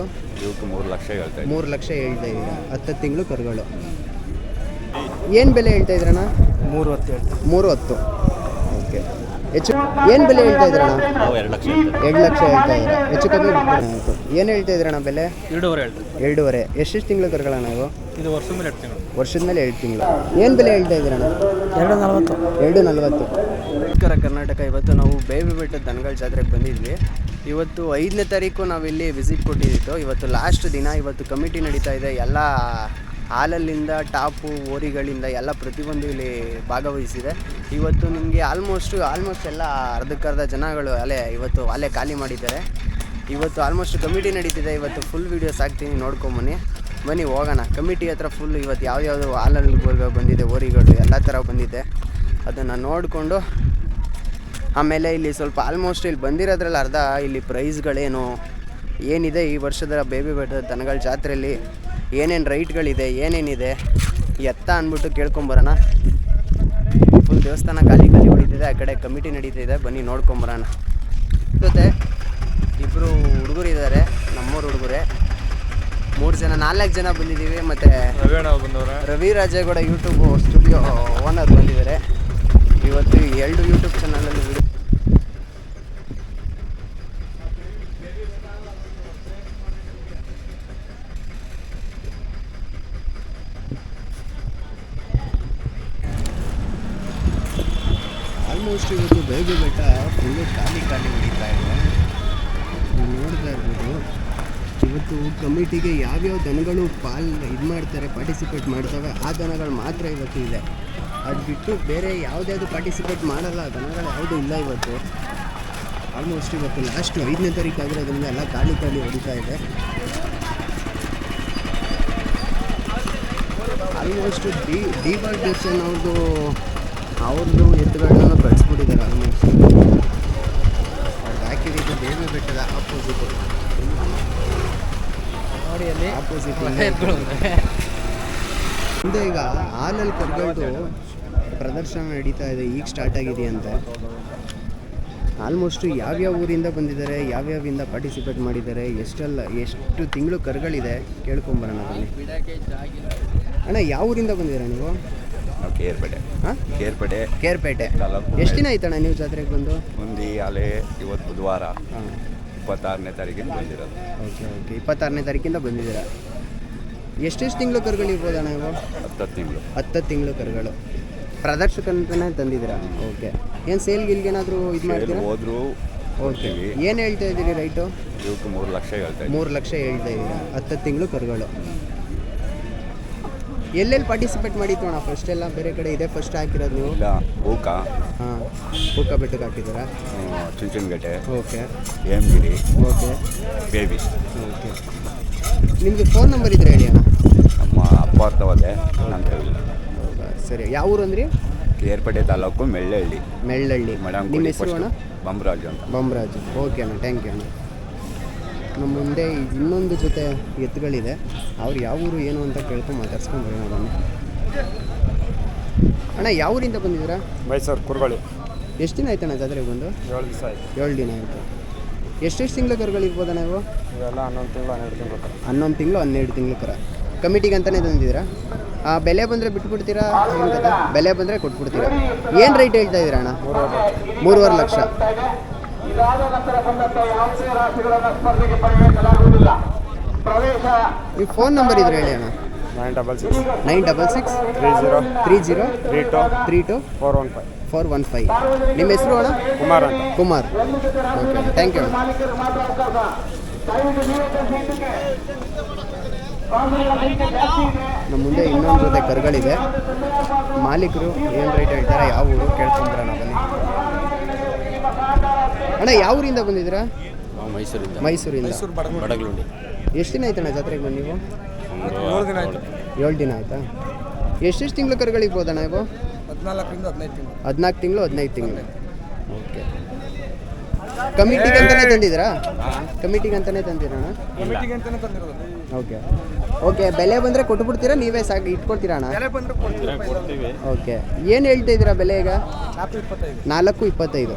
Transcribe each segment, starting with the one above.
ಇವಕ್ಕೆ 3 ಲಕ್ಷ ಹೇಳ್ತಾ ಇದ್ದೀನಿ. 3 ಲಕ್ಷ ಹೇಳ್ತಾ ಇದ್ದೀರಾ. 10 ತಿಂಗಳು ಕರುಗಳು. ಏನು ಬೆಲೆ ಹೇಳ್ತಾ ಇದ್ರಣ್ಣ? 310 ಹೇಳ್ತಾ 310. ಓಕೆ. ಹೆಚ್ಚು ಏನು ಬೆಲೆ ಹೇಳ್ತಾ ಇದ್ರಣ್ಣ? ನಾವು 2 ಲಕ್ಷ 2 ಲಕ್ಷ ಹೇಳ್ತಾ ಇದ್ದೀರಾ. ಹೆಚ್ಚು ಕಮ್ಮಿ ಆಯಿತು. ಏನು ಹೇಳ್ತಾ ಇದ್ರಣ್ಣ ಬೆಲೆ? 2.5 ಹೇಳ್ತೀವಿ. 2.5. ಎಷ್ಟೆಷ್ಟು ತಿಂಗಳು ಕರುಗಳಣ್ಣ ಇವು? ಇದು ವರ್ಷದ ಮೇಲೆ 2 ತಿಂಗಳು. ವರ್ಷದ ಮೇಲೆ 2 ತಿಂಗಳು. ಏನು ಬೆಲೆ ಹೇಳ್ತಾ ಇದ್ದೀರಣ್ಣ? 240. 240. ನಮಸ್ಕಾರ ಕರ್ನಾಟಕ. ಇವತ್ತು ನಾವು ಬೇಬಿ ಬೆಟ್ಟದ ದನಗಳ ಜಾತ್ರೆಗೆ ಬಂದಿದ್ವಿ. ಇವತ್ತು 5ನೇ ತಾರೀಕು ನಾವಿಲ್ಲಿ ವಿಸಿಟ್ ಕೊಟ್ಟಿದ್ದು. ಇವತ್ತು ಲಾಸ್ಟ್ ದಿನ. ಇವತ್ತು ಕಮಿಟಿ ನಡೀತಾ ಇದೆ. ಎಲ್ಲ ಹಾಲಲ್ಲಿಂದ ಟಾಪು ಓರಿಗಳಿಂದ ಎಲ್ಲ ಪ್ರತಿಯೊಂದು ಇಲ್ಲಿ ಭಾಗವಹಿಸಿದೆ. ಇವತ್ತು ನಿಮಗೆ ಆಲ್ಮೋಸ್ಟ್ ಎಲ್ಲ ಅರ್ಧಕ್ಕರ್ಧ ಜನಗಳು ಇವತ್ತು ಅಲ್ಲೇ ಖಾಲಿ ಮಾಡಿದ್ದಾರೆ. ಇವತ್ತು ಆಲ್ಮೋಸ್ಟ್ ಕಮಿಟಿ ನಡೀತಿದೆ. ಇವತ್ತು ಫುಲ್ ವೀಡಿಯೋಸ್ ಹಾಕ್ತೀನಿ, ಬನ್ನಿ ಹೋಗೋಣ. ಕಮಿಟಿ ಹತ್ರ ಫುಲ್ ಇವತ್ತು ಯಾವ್ಯಾವುದು ಹಾಲಲ್ಲಿ ಬಂದಿದೆ ಓರಿಗಳು ಎಲ್ಲ ಥರ ಬಂದಿದೆ. ಅದನ್ನು ನೋಡಿಕೊಂಡು ಆಮೇಲೆ ಇಲ್ಲಿ ಸ್ವಲ್ಪ ಆಲ್ಮೋಸ್ಟ್ ಇಲ್ಲಿ ಬಂದಿರೋದ್ರಲ್ಲಿ ಅರ್ಧ ಇಲ್ಲಿ ಪ್ರೈಸ್ಗಳೇನು ಏನಿದೆ ಈ ವರ್ಷದ ಬೇಬಿ ಬೆಟ್ಟದ ದನಗಳ ಜಾತ್ರೆಯಲ್ಲಿ ಏನೇನು ರೈಟ್ಗಳಿದೆ ಏನೇನಿದೆ ಎತ್ತ ಅಂದ್ಬಿಟ್ಟು ಕೇಳ್ಕೊಂಬರೋಣ. ಫುಲ್ ದೇವಸ್ಥಾನ ಖಾಲಿ ಹೊಡಿತಿದೆ. ಆ ಕಡೆ ಕಮಿಟಿ ನಡೀತಿದೆ. ಬನ್ನಿ ನೋಡ್ಕೊಂಬರೋಣ. ಜೊತೆ ಇಬ್ಬರು ಹುಡುಗರಿದ್ದಾರೆ, ನಮ್ಮೂರು ಹುಡುಗರೇ. 3 ಜನ 4 ಜನ ಬಂದಿದ್ದೀವಿ. ಮತ್ತು Ravi Rajegowda YouTube studio owner ಬಂದಿದ್ದಾರೆ. ಇವತ್ತು 2 ಯೂಟ್ಯೂಬ್ ಚಾನಲಲ್ಲಿ ವಿಡಿಯೋ. ಆಲ್ಮೋಸ್ಟ್ ಇವತ್ತು ಬೇಬಿ ಬೆಟ್ಟ ಫುಲ್ಲು ಖಾಲಿ ಹೊಡಿತಾ ಇದೆ. ನೀವು ನೋಡ್ತಾ ಇರ್ಬೋದು. ಇವತ್ತು ಕಮಿಟಿಗೆ ಯಾವ್ಯಾವ ದನಗಳು ಇದು ಮಾಡ್ತಾರೆ, ಪಾರ್ಟಿಸಿಪೇಟ್ ಮಾಡ್ತವೆ, ಆ ದನಗಳು ಮಾತ್ರ ಇವತ್ತು ಇದೆ. ಅದು ಬಿಟ್ಟು ಬೇರೆ ಯಾವುದ್ಯಾವುದು ಪಾರ್ಟಿಸಿಪೇಟ್ ಮಾಡಲ್ಲ ದನಗಳು ಯಾವುದೂ ಇಲ್ಲ ಇವತ್ತು. ಆಲ್ಮೋಸ್ಟ್ ಇವತ್ತು ಲಾಸ್ಟ್ 5ನೇ ತಾರೀಕು ಆಗಿರೋದ್ರಿಂದ ಎಲ್ಲ ಖಾಲಿ ಹೊಡಿತಾ ಇದೆ. ಆಲ್ಮೋಸ್ಟ್ ಡಿ ಬಾಲ್ ದರ್ಶನ್ ಅವ್ರದ್ದು ಎತ್ತುಗಳನ್ನು ಕಳಿಸ್ಬಿಟ್ಟಿದ್ದಾರೆ. ಆಲ್ಮೋಸ್ಟ್ ಅವ್ರು ಹಾಕಿದ್ದು ಬೇಬಿ ಬೆಟ್ಟದ ಆಪೋಸಿಟ್ ಮುಂದೆ ಈಗ ಹಾಲಲ್ಲಿ ಕರ್ಗಳ್ದು ಪ್ರದರ್ಶನ ನಡೀತಾ ಇದೆ. ಈಗ ಸ್ಟಾರ್ಟ್ ಆಗಿದೆಯಂತೆ. ಆಲ್ಮೋಸ್ಟು ಯಾವ್ಯಾವ ಊರಿಂದ ಬಂದಿದ್ದಾರೆ, ಯಾವ್ಯಾವಿಂದ ಪಾರ್ಟಿಸಿಪೇಟ್ ಮಾಡಿದ್ದಾರೆ, ಎಷ್ಟು ತಿಂಗಳು ಕರುಗಳಿದೆ ಕೇಳ್ಕೊಂಬರೋಣ ಬನ್ನಿ. ಅಣ್ಣ ಯಾವ ಊರಿಂದ ಬಂದಿದ್ದೀರಾ ನೀವು? ನಾವು ಕೇರ್ಪೇಟೆ. ಹಾಂ, ಕೇರ್ಪೇಟೆ. ಎಷ್ಟು ದಿನ ಆಯ್ತಣ್ಣ ನೀವು ಜಾತ್ರೆಗೆ ಬಂದು? ಇವತ್ತು ಬುಧವಾರ 26ನೇ ತಾರೀಕಿಂದ ಬಂದಿರೋದು. ಓಕೆ. 26ನೇ ತಾರೀಕಿಂದ ಬಂದಿದ್ದೀರಾ. ಎಷ್ಟೆಷ್ಟು ತಿಂಗಳು ಕರುಗಳು ಇರ್ಬೋದಣ್ಣ ನೀವು? 10 ತಿಂಗಳು ಕರುಗಳು. ಪ್ರದರ್ಶಕಂತಲೇ ತಂದಿದ್ದೀರಾ? ಓಕೆ. ಏನು ಸೇಲ್ಗಿಲ್ಗೇನಾದರೂ ಇದು ಮಾಡ್ತೀರಾ? ಹೋದ್ರು. ಓಕೆ. ಏನು ಹೇಳ್ತಾ ಇದ್ದೀರಿ ರೈಟು? ಇವಕ್ಕೆ 3 ಲಕ್ಷ ಹೇಳ್ತಾ ಇದ್ದೀನಿ. 3 ಲಕ್ಷ ಹೇಳ್ತಾ ಇದ್ದೀರಾ. 10 ತಿಂಗಳು ಕರುಗಳು. ಎಲ್ಲೆಲ್ಲಿ ಪಾರ್ಟಿಸಿಪೇಟ್ ಮಾಡಿತ್ತು ಅಣ್ಣ? ಫಸ್ಟ್ ಎಲ್ಲ ಬೇರೆ ಕಡೆ ಇದೆ ಫಸ್ಟ್ ಹಾಕಿರೋದು ನೀವು? ಇಲ್ಲ, ಹೂಕ. ಹಾಂ, ಹೂಕ ಬೆಟ್ಟಕ್ಕೆ ಹಾಕಿದ್ದೀರಾ? Chunchanagatte. Okay. Hemagiri. Okay. Baby. Okay. ನಿಮ್ಮದು ಫೋನ್ ನಂಬರ್ ಇದ್ರೆ ಹೇಳಿ ಅಣ್ಣ. ನಮ್ಮ ಅಪ್ಪ ಅರ್ಥವಾದೆ ಅಂತ ಹೇಳಿಲ್ಲ. ಹೌದಾ, ಸರಿ. ಯಾವ ಊರು ಅಂದ್ರಿ? ಕೇರ್ಪೇಟೆ ತಾಲೂಕು ಮೆಳ್ಳಹಳ್ಳಿ. ನಿಮ್ಮ ಹೆಸರು ಅಣ್ಣ? ಬಂಬರಾಜು ಅಂತ. ಬಂಬರಾಜು. ಓಕೆ ಅಣ್ಣ, ಥ್ಯಾಂಕ್ ಯು ಅಣ್ಣ. ನಮ್ಮ ಮುಂದೆ ಇನ್ನೊಂದು ಜೊತೆ ಎತ್ತುಗಳಿದೆ. ಅವ್ರು ಯಾವ ಊರು ಏನು ಅಂತ ಕೇಳ್ಕೊಂಡು ಮಾತಾಡ್ಸ್ಕೊಂಡು ಬರೋಣ ಬನ್ನಿ. ಅಣ್ಣ ಯಾವ ಊರಿಂದ ಬಂದಿದ್ದೀರಾ? ಮೈಸೂರು ಕುರುಗಳು. ಎಷ್ಟು ದಿನ ಆಯ್ತಣ್ಣ ಜಾತ್ರೆಗೆ ಬಂದು? 7 ದಿವಸ ಆಯಿತು. 7 ದಿನ ಆಯಿತು. ಎಷ್ಟೆಷ್ಟು ತಿಂಗಳು ಕರುಗಳು ಇರ್ಬೋದಣ್ಣ ನೀವು? ಇವೆಲ್ಲ 11 ತಿಂಗಳು 12 ತಿಂಗಳು. 11 ತಿಂಗಳು 12 ತಿಂಗಳು ಕರ. ಕಮಿಟಿಗೆ ಅಂತಲೇ ತಂದಿದ್ದೀರಾ? ಬೆಲೆ ಬಂದರೆ ಬಿಟ್ಬಿಡ್ತೀರಾ? ಬೆಲೆ ಬಂದರೆ ಕೊಟ್ಬಿಡ್ತೀರಾ? ಏನು ರೇಟ್ ಹೇಳ್ತಾ ಇದ್ದೀರಾ ಅಣ್ಣ? 3.5 ಲಕ್ಷ. ಈ ಫೋನ್ ನಂಬರ್ ಇದ್ರೆ ಹೇಳಿ ಅಣ್ಣ. 966 30 32 415. ನಿಮ್ಮ ಹೆಸರು ಅಣ್ಣ? ಕುಮಾರ್. ಓಕೆ, ಥ್ಯಾಂಕ್ ಯು ಅಣ್ಣ. ನಮ್ಮ ಮುಂದೆ ಇನ್ನೊಂದು ಜೊತೆ ಕರುಗಳಿದೆ. ಮಾಲೀಕರು ಏನು ರೇಟ್ ಹೇಳ್ತಾರೆ, ಯಾವ ಊರು ಕೇಳ್ಕೊಂಬರೋಣ ಬನ್ನಿ. ಅಣ್ಣ ಯಾವ ಊರಿಂದ ಬಂದಿದ್ದೀರಾ? ಮೈಸೂರಿಂದ. ಬಡಗಲುಂಡಿ. ಎಷ್ಟು ದಿನ ಆಯ್ತಣ್ಣ ಜಾತ್ರೆಗೆ ಬಂದು ನೀವು? 7 ದಿನ ಆಯಿತು. 7 ದಿನ ಆಯಿತಾ? ಎಷ್ಟೆಷ್ಟು ತಿಂಗಳು ಕರುಗಳಿರ್ಬೋದಣ್ಣ ಇವು? 14ರಿಂದ 15 ತಿಂಗಳು. 14 ತಿಂಗಳು 15 ತಿಂಗಳು. ಓಕೆ. ಕಮಿಟಿಗೆ ಅಂತಲೇ ತಂದಿದ್ದೀರಾ? ಕಮಿಟಿಗೆ ಅಂತಲೇ ತಂದಿರೋಣ? ಓಕೆ. ಬೆಲೆ ಬಂದರೆ ಕೊಟ್ಬಿಡ್ತೀರಾ? ನೀವೇ ಇಟ್ಕೊಡ್ತೀರಾ ಅಣ್ಣ? ಓಕೆ. ಏನು ಹೇಳ್ತಾ ಇದ್ದೀರಾ ಬೆಲೆ ಈಗ? 4.25.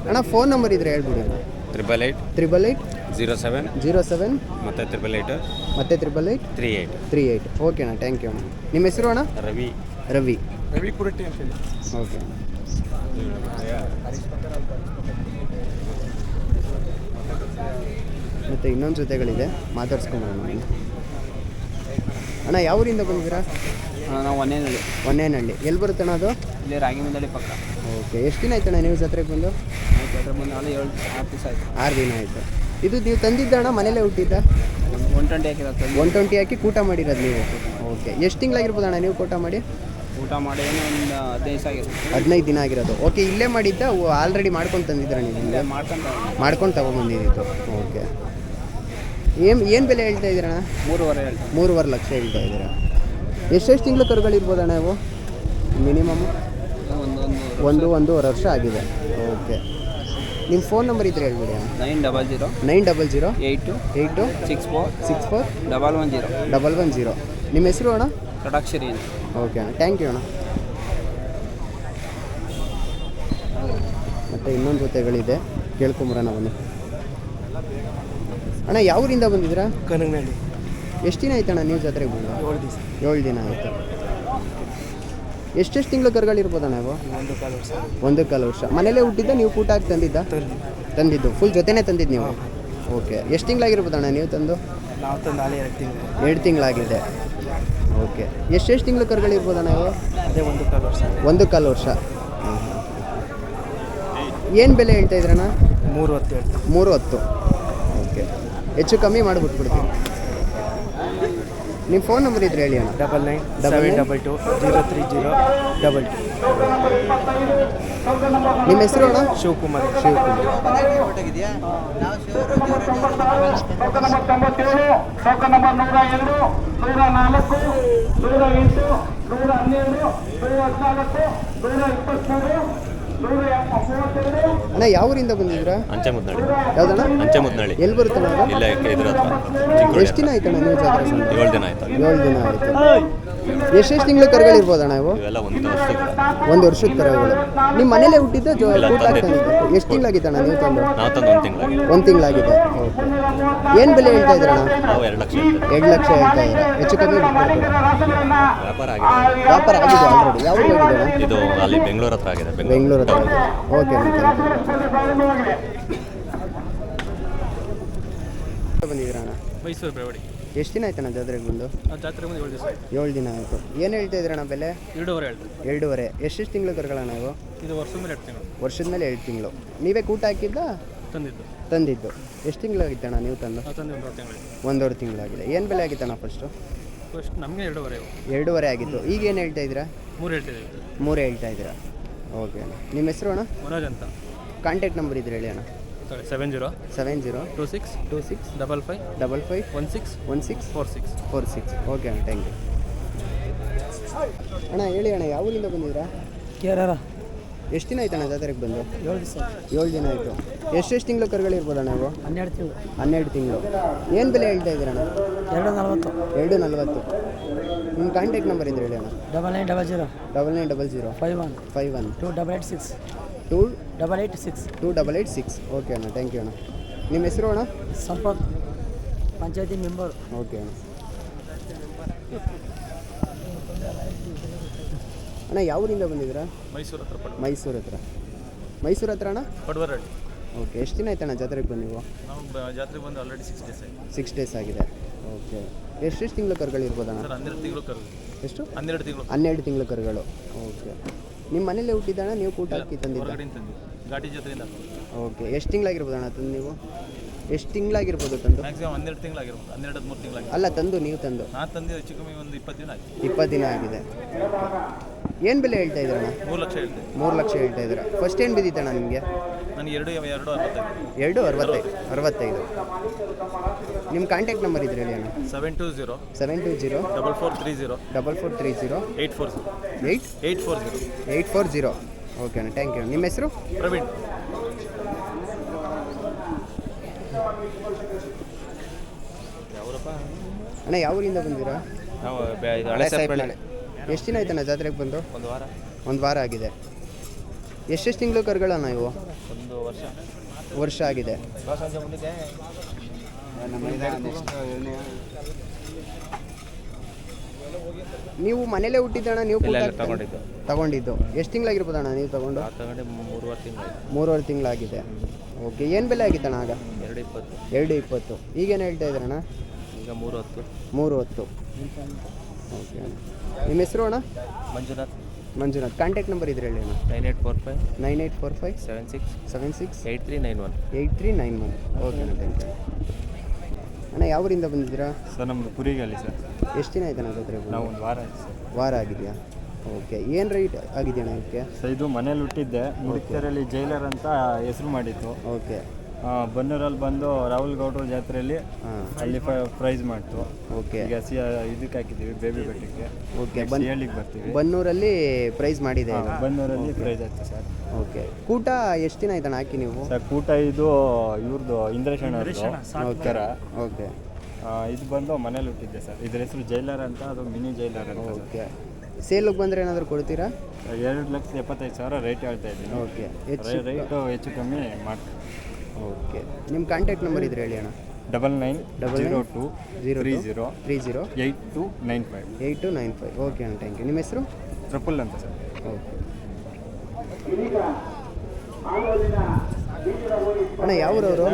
ಅಣ್ಣ ಫೋನ್ ನಂಬರ್ ಇದ್ರೆ ಹೇಳ್ಬಿಡಿ ಅಣ್ಣ. 888 888 07 07 ಮತ್ತು 888 ಮತ್ತೆ 888 38 38. ಓಕೆ ಅಣ್ಣ, ಥ್ಯಾಂಕ್ ಯು ಅಣ್ಣ. ನಿಮ್ಮ ಹೆಸರು ಅಣ್ಣ? ರವಿ. ರವಿ ಕುರಟ್ಟಿ ಅಂತೇಳಿ. ಓಕೆ. ಮತ್ತು ಇನ್ನೊಂದು ಜೊತೆಗಳಿದೆ, ಮಾತಾಡ್ಸ್ಕೊಂಬರೋಣ ನಾನು. ಅಣ್ಣ ಯಾವ ಊರಿಂದ ಬಂದಿದ್ದೀರಾ? ನಾವು ಒಂದೇನಳ್ಳಿ. ಹೊನ್ನೇನಹಳ್ಳಿ. ಎಲ್ಲಿ ಬರುತ್ತೆ ಅಣ್ಣ ಅದು? ಇಲ್ಲಿ ರಾಗಿಮಿಂದಳ್ಳಿ ಪಕ್ಕ. ಓಕೆ. ಎಷ್ಟು ದಿನ ಆಯ್ತಣ್ಣ ನೀವು ಜಾತ್ರೆಗೆ ಬಂದು? ಜಾತ್ರೆ ಬಂದು ನಾಳೆ 6 ದಿವಸ ಆಯಿತು. 6 ದಿನ ಆಯಿತು. ಇದು ನೀವು ತಂದಿದ್ದ ಅಣ್ಣ, ಮನೇಲೇ ಹುಟ್ಟಿದ್ದ? 120 ಹಾಕಿರೋದು. 120 ಹಾಕಿ ಕೂಟ ಮಾಡಿರೋದು ನೀವು? ಓಕೆ. ಎಷ್ಟು ತಿಂಗಳಾಗಿರ್ಬೋದು ಅಣ್ಣ ನೀವು ಕೂಟ ಮಾಡಿ? ಊಟ ಮಾಡಿ ಒಂದು 15 ದಿವಸ ಆಗಿರುತ್ತೆ. 15 ದಿನ ಆಗಿರೋದು. ಓಕೆ. ಇಲ್ಲೇ ಮಾಡಿದ್ದ ಆಲ್ರೆಡಿ ಮಾಡ್ಕೊಂಡು ತಂದಿದ್ದೀರ ನೀವು? ಇಲ್ಲೇ ಮಾಡ್ಕೊಂಡು ತೊಗೊಂಬಂದಿದ್ದು. ಓಕೆ. ಏನು ಬೆಲೆ ಹೇಳ್ತಾ ಇದ್ದೀರಣ್ಣ? 3.5 ಹೇಳ್ತೀನಿ. 3.5 ಲಕ್ಷ ಹೇಳ್ತಾ ಇದ್ದೀರಾ. ಎಷ್ಟೆಷ್ಟು ತಿಂಗಳು ಕರುಗಳಿರ್ಬೋದಣ್ಣ ಇವು ಮಿನಿಮಮ್? ಒಂದೂವರೆ ವರ್ಷ ಆಗಿದೆ. ಓಕೆ. ನಿಮ್ಮ ಫೋನ್ ನಂಬರ್ ಇದ್ದರೆ ಹೇಳ್ಬಿಡಿ ಅಣ್ಣ. 900 900 82 64 64 110. 110. ನಿಮ್ಮ ಹೆಸರು ಅಣ್ಣ? ಷಡಾಕ್ಷರಿ ಅಂತ. ಓಕೆ ಅಣ್ಣ, ಥ್ಯಾಂಕ್ ಯು ಅಣ್ಣ. ಮತ್ತು ಇನ್ನೊಂದು ಜೊತೆಗಳಿದೆ, ಕೇಳ್ಕೊಂಬರೋಣ ಬನ್ನಿ. ಅಣ್ಣ ಯಾವ ಊರಿಂದ ಬಂದಿದ್ದೀರಾ? ಕನಗನಹಳ್ಳಿ. ಎಷ್ಟು ದಿನ ಆಯ್ತಣ್ಣ ನೀವು ಜಾತ್ರೆಗೆ ಬಂದು? 7 ದಿವಸ. 7 ದಿನ ಆಯಿತು. ಎಷ್ಟೆಷ್ಟು ತಿಂಗಳು ಕರುಗಳಿರ್ಬೋದಣ್ಣ ಇವು? 1.25 ವರ್ಷ. 1.25 ವರ್ಷ. ಮನೇಲೇ ಹುಟ್ಟಿದ್ದ ನೀವು ಕೂಟ ಹಾಕಿ ತಂದಿದ್ದ? ತಂದಿದ್ದು ಫುಲ್ ಜೊತೆನೇ ತಂದಿದ್ದು ನೀವು? ಓಕೆ. ಎಷ್ಟು ತಿಂಗಳಾಗಿರ್ಬೋದಣ್ಣ ನೀವು ತಂದು? ನಾವು ತಂದು ನಾಳೆ 2 ತಿಂಗಳು. 2 ತಿಂಗಳಾಗಿದೆ. ಓಕೆ. ಎಷ್ಟೆಷ್ಟು ತಿಂಗಳು ಕರುಗಳಿರ್ಬೋದಣ್ಣ ಇವು? ಅದೇ 1.25 ವರ್ಷ. 1.25 ವರ್ಷ. ಏನು ಬೆಲೆ ಹೇಳ್ತಾ ಇದ್ರಣ್ಣ? 3.10 ಹೇಳ್ತೀನಿ. 3.10. ಓಕೆ. ಹೆಚ್ಚು ಕಮ್ಮಿ ಮಾಡಿಬಿಟ್ಬಿಡ್ತೀನಿ. ನಿಮ್ಮ ಫೋನ್ ನಂಬರ್ ಇದ್ರೆ ಹೇಳಿ ಅಣ್ಣ. 99 722 030 22. ನಿಮ್ಮ ಹೆಸರು ಅಣ್ಣ? ಶಿವಕುಮಾರ್. ಅಣ್ಣ ಯಾವ ಊರಿಂದ ಬಂದಿದ್ದೀರಾ? ಅಂಚೆಮುದ್ನಳ್ಳಿ. ಯಾವ್ದಣ್ಣ? ಅಂಚೆಮುದ್ನಳ್ಳಿ. ಎಲ್ಲಿ ಬರುತ್ತಣ್ಣ ಅದು? ಇಲ್ಲ ಇದ್ರ ಹತ್ರ. ಎಷ್ಟು ದಿನ ಆಯ್ತಣ್ಣ ನೀವು ಜಾತ್ರೆ ಬಂದು? 7 ದಿನ ಆಯ್ತು. 7 ದಿನ ಆಯಿತು. ಎಷ್ಟೆಷ್ಟು ತಿಂಗಳು ಕರುಗಳಿರ್ಬೋದಣ್ಣ ಇವು? ಇವೆಲ್ಲ 1 ವರ್ಷದ. 1 ವರ್ಷದ ಕರುಗಳು. ನಿಮ್ಮ ಮನೇಲೇ ಹುಟ್ಟಿದ್ದ ಕೂಟ ತಂದಿದ್ದು? ಎಷ್ಟು ತಿಂಗಳಾಗಿತ್ತಣ್ಣ ನೀವು ತಂದು? ನಾವು ತಂದು 1 ತಿಂಗಳಾಗಿ. 1 ತಿಂಗಳಾಗಿದೆ. ಓಕೆ. ಏನು ಬೆಲೆ ಹೇಳ್ತಾ ಇದ್ರಣ್ಣ? ನಾವು 2 ಲಕ್ಷ ಹೇಳ್ತೇವೆ. 2 ಲಕ್ಷ ಹೇಳ್ತಾ ಇದ್ದಾರೆ. ಹೆಚ್ಚು ಕಮ್ಮಿ ಬಿಟ್ಬಿಡ್ತೀರಾ? ವ್ಯಾಪಾರ ಆಗಿದೆ. ವ್ಯಾಪಾರ ಆಗಿದೆ ಆಲ್ರೆಡಿ. ಯಾವ ಊರಿಗೆ ಆಗಿದೆ ಅಣ್ಣ? ಇದು ಅಲ್ಲಿ ಬೆಂಗಳೂರು ಹತ್ರ ಆಗಿದೆ. ಬೆಂಗಳೂರು ಹತ್ರ ಆಗಿದೆ. ಓಕೆ ಅಣ್ಣ, ಥ್ಯಾಂಕ್ ಯು. ಬಂದಿದ್ದೀರಾ ಅಣ್ಣ? ಮೈಸೂರು ಬೆಳವಡಿ. ಎಷ್ಟು ದಿನ ಆಯ್ತಣ್ಣ ಜಾತ್ರೆಗೆ ಬಂದು? ಜಾತ್ರೆ ಬಂದು 7 ದಿವಸ. 7 ದಿನ ಆಯಿತು. ಏನು ಹೇಳ್ತಾ ಇದ್ದೀರಣ್ಣ ಬೆಲೆ? 2.5 ಹೇಳ್ತೀನಿ. 2.5. ಎಷ್ಟೆಷ್ಟು ತಿಂಗಳು ಕರುಗಳಣ್ಣ ಇವು? ಇದು ವರ್ಷದ ಮೇಲೆ 2 ತಿಂಗಳು. ವರ್ಷದ ಮೇಲೆ 2 ತಿಂಗಳು. ನೀವೇ ಕೂಟ ಹಾಕಿದ್ದ? ತಂದಿದ್ದು. ಎಷ್ಟು ತಿಂಗಳಾಗಿತ್ತಣ್ಣ ನೀವು ತಂದು? ನಾವು ತಂದು 1 ತಿಂಗಳು. 1.5 ತಿಂಗಳಾಗಿದೆ. ಏನು ಬೆಲೆ ಆಗಿತ್ತಣ್ಣ ಫಸ್ಟು? ಫಸ್ಟ್ ನಮಗೆ 2.5. 2.5 ಆಗಿತ್ತು. ಈಗ ಏನು ಹೇಳ್ತಾ ಇದ್ದೀರಾ? 3 ಹೇಳ್ತಿದ್ದೀವಿ. 3 ಹೇಳ್ತಾ ಇದ್ದೀರಾ? ಓಕೆ ಅಣ್ಣ. ನಿಮ್ಮ ಹೆಸರು ಅಣ್ಣ? ಮನೋಜ್ ಅಂತ. ಕಾಂಟ್ಯಾಕ್ಟ್ ನಂಬರ್ ಇದ್ರೆ ಹೇಳಿ ಅಣ್ಣ. 70 70 26 26 55 55 16 16 46. 46. ಓಕೆ ಅಣ್ಣ, ಥ್ಯಾಂಕ್ ಯು. ಅಣ್ಣ ಹೇಳಿ ಅಣ್ಣ, ಯಾವ ಊರಿಂದ ಬಂದಿದ್ದೀರಾ? ಕೇರಳ. ಎಷ್ಟು ದಿನ ಆಯ್ತಣ್ಣ ಜಾತ್ರೆಗೆ ಬಂದು? 7 ದಿವಸ. 7 ದಿನ ಆಯಿತು. ಎಷ್ಟೆಷ್ಟು ತಿಂಗಳು ಕರುಗಳಿರ್ಬೋದಣ್ಣ ನೀವು? 12 ತಿಂಗಳು. 12 ತಿಂಗಳು. ಏನು ಬೆಲೆ ಹೇಳ್ತಾ ಇದ್ದೀರಣ್ಣ? 2.40. 2.40. ನಿಮ್ಮ ಕಾಂಟ್ಯಾಕ್ಟ್ ನಂಬರ್ ಇದ್ರೆ ಹೇಳಿ ಅಣ್ಣ. 9900 9900 51 51 2886 2886. 2886. ಓಕೆ ಅಣ್ಣ, ಥ್ಯಾಂಕ್ ಯು ಅಣ್ಣ. ನಿಮ್ಮ ಹೆಸರು ಅಣ್ಣ? ಸಂಪತ್, ಪಂಚಾಯತಿ ಮೆಂಬರ್. ಓಕೆ ಅಣ್ಣ. ಅಣ್ಣ ಯಾವ ಊರಿಂದ ಬಂದಿದ್ದೀರಾ? ಮೈಸೂರು ಹತ್ರ. ಮೈಸೂರು ಹತ್ರ. ಮೈಸೂರು ಹತ್ರ ಅಣ್ಣ? ಪಡ್ವರಳ್ಳಿ. ಓಕೆ. ಎಷ್ಟು ದಿನ ಆಯ್ತಣ್ಣ ಜಾತ್ರೆಗೆ ಬಂದು ನೀವು? ನಾವು ಜಾತ್ರೆಗೆ ಬಂದು ಆಲ್ರೆಡಿ 6 ಡೇಸ್ ಆಯಿತು. 6 ಡೇಸ್ ಆಗಿದೆ. ಓಕೆ. ಎಷ್ಟೆಷ್ಟು ತಿಂಗಳು ಕರುಗಳಿರ್ಬೋದಣ್ಣ? ಸರ್ 12 ತಿಂಗಳು ಕರು. ಎಷ್ಟು? 12 ತಿಂಗಳು. 12 ತಿಂಗಳು ಕರುಗಳು. ಓಕೆ. ನಿಮ್ಮ ಮನೇಲೇ ಹುಟ್ಟಿದ್ದಣ್ಣ, ನೀವು ಕೂಟ ಹಾಕಿ ತಂದಿದ್ದ? ಹೊರಗಡೆಯಿಂದ ತಂದು ಘಾಟಿ ಜಾತ್ರೆಯಿಂದ. ಓಕೆ. ಎಷ್ಟು ತಿಂಗಳಾಗಿರ್ಬೋದಣ್ಣ ತಂದು ನೀವು? ಎಷ್ಟು ತಿಂಗಳಾಗಿರ್ಬೋದು ತಂದು? ಮ್ಯಾಕ್ಸಿಮಮ್ 12 ತಿಂಗಳಾಗಿರ್ಬೋದು. 12-13 ತಿಂಗಳಾಗಿರ್ಬೋದು. ಅಲ್ಲ, ತಂದು ನೀವು ತಂದು? ನಾನು ತಂದು ಹೆಚ್ಚು ಕಮ್ಮಿ ಒಂದು 20 ದಿನ ಆಯಿತು. 20 ದಿನ ಆಗಿದೆ. ಏನು ಬೆಲೆ ಹೇಳ್ತಾ ಇದ್ದೀರಣ್ಣ? 3 ಲಕ್ಷ ಹೇಳ್ತೀನಿ. 3 ಲಕ್ಷ ಹೇಳ್ತಾ ಇದ್ದೀರಾ. ಫಸ್ಟ್ ಏನು ಬಿದ್ದಿತ್ತಣ್ಣ ನಿಮಗೆ? ನನಗೆ 2.65. 2.65. ನಿಮ್ಮ ಕಾಂಟ್ಯಾಕ್ಟ್ ನಂಬರ್ ಇದ್ರೆ ಹೇಳಿ ಅಣ್ಣ. 720 720 4430 4430 840 840. ಓಕೆ ಅಣ್ಣ, ಥ್ಯಾಂಕ್ ಯು. ನಿಮ್ಮ ಹೆಸರು? ಪ್ರವೀಣ್. ಅಣ್ಣ ಯಾವ ಊರಿಂದ ಬಂದಿರಾ? ನಾವು ಎಷ್ಟು ದಿನ ಆಯ್ತಣ್ಣ ಜಾತ್ರೆಗೆ ಬಂದು? ಒಂದು ವಾರ. 1 ವಾರ ಆಗಿದೆ. ಎಷ್ಟೆಷ್ಟು ತಿಂಗಳು ಕರುಗಳಣ್ಣ ಇವು? ಒಂದು ವರ್ಷ. ವರ್ಷ ಆಗಿದೆ. ನೀವು ಮನೇಲೇ ಹುಟ್ಟಿದ್ದಣ್ಣ? ನೀವು ತಗೊಂಡಿದ್ದು ಎಷ್ಟು ತಿಂಗಳಾಗಿರ್ಬೋದಣ್ಣ ನೀವು ತಗೊಂಡು? 3.5 ತಿಂಗಳಾಗಿದೆ. ಓಕೆ, ಏನು ಬೆಲೆ ಆಗಿತ್ತಣ್ಣ ಆಗ? 2.20. ಈಗೇನು ಹೇಳ್ತಾ ಇದ್ದೀರಣ್ಣ? ಈಗ 3.10. 3.10. ಓಕೆ, ನಿಮ್ಮ ಹೆಸರು ಅಣ್ಣ? ಮಂಜುನಾಥ್. ಕಾಂಟ್ಯಾಕ್ಟ್ ನಂಬರ್ ಇದ್ರೆ ಹೇಳಿ ಅಣ್ಣ. 9845 76 8391. ಓಕೆ ಅಣ್ಣ, ಥ್ಯಾಂಕ್ ಯು ಅಣ್ಣ. ಯಾವೂರಿಂದ ಬಂದಿದ್ದೀರಾ? ಸರ್ ನಮ್ಮದು ಕುರಿಗಾಲಿ ಸರ್. ಎಷ್ಟು ದಿನ ಆಯ್ತು ಅಣ್ಣ ಜೊತೆ? ನಾವು ಒಂದು ವಾರ ಆಯ್ತು ಸರ್. ವಾರ ಆಗಿದೆಯಾ? ಓಕೆ, ಏನು ರೈಟ್ ಆಗಿದೆಯಣ್ಣ ಇದಕ್ಕೆ? ಸರ್ ಇದು ಮನೇಲಿ ಹುಟ್ಟಿದ್ದೆ. ಮುಡಿಕೆರೆಯಲ್ಲಿ ಜೈಲರ್ ಅಂತ ಹೆಸರು ಮಾಡಿತ್ತು. ಓಕೆ. ಬನ್ನೂರಲ್ಲಿ ಬಂದು ರಾಹುಲ್ ಗೌಡ್ರ ಜಾತ್ರೆಯಲ್ಲಿ ಅಲ್ಲಿ ಪ್ರೈಸ್ ಮಾಡ್ತು. ಓಕೆ. ಈಗ ಇದಕ್ಕೆ ಹಾಕಿದ್ದೀವಿ ಬೇಬಿ ಬೆಟ್ಟಕ್ಕೆ. ಓಕೆ, ಹೇಳಿಗೆ ಬರ್ತೀವಿ. ಬನ್ನೂರಲ್ಲಿ ಪ್ರೈಸ್ ಮಾಡಿದೆ ಈಗ? ಬನ್ನೂರಲ್ಲಿ ಪ್ರೈಸ್ ಆಗ್ತದೆ ಸರ್. ಓಕೆ. ಕೂಟ ಎಷ್ಟು ದಿನ ಆಯ್ತಣ್ಣ ಹಾಕಿ ನೀವು? ಸರ್ ಕೂಟ ಇದು ಇವ್ರದ್ದು ಇಂದ್ರೇಶಣ್ಣ. ಓಕೆ. ಓಕೆ. ಇದು ಬಂದು ಮನೇಲಿ ಹುಟ್ಟಿದ್ದೆ ಸರ್. ಇದ್ರ ಹೆಸರು ಜೈಲರ್ ಅಂತ, ಅದು ಮಿನಿ ಜೈಲರ್ ಅಂತ. ಓಕೆ. ಸೇಲಿಗೆ ಬಂದರೆ ಏನಾದರೂ ಕೊಡ್ತೀರಾ? 2,75,000 ರೇಟ್ ಹೇಳ್ತಾ ಇದ್ದೀನಿ. ಓಕೆ. ರೇಟು ಹೆಚ್ಚು ಕಮ್ಮಿ ಮಾಡ್ತೀವಿ. ಓಕೆ, ನಿಮ್ಮ ಕಾಂಟ್ಯಾಕ್ಟ್ ನಂಬರ್ ಇದ್ರೆ ಹೇಳಿ ಅಣ್ಣ. 9902 30 8295. 8295. ಓಕೆ ಅಣ್ಣ, ಥ್ಯಾಂಕ್ ಯು. ನಿಮ್ಮ ಹೆಸರು? ಟ್ರಿಪಲ್ ಅಂತ ಸರ್. ಓಕೆ ಅಣ್ಣ, ಯಾವೂರವರು?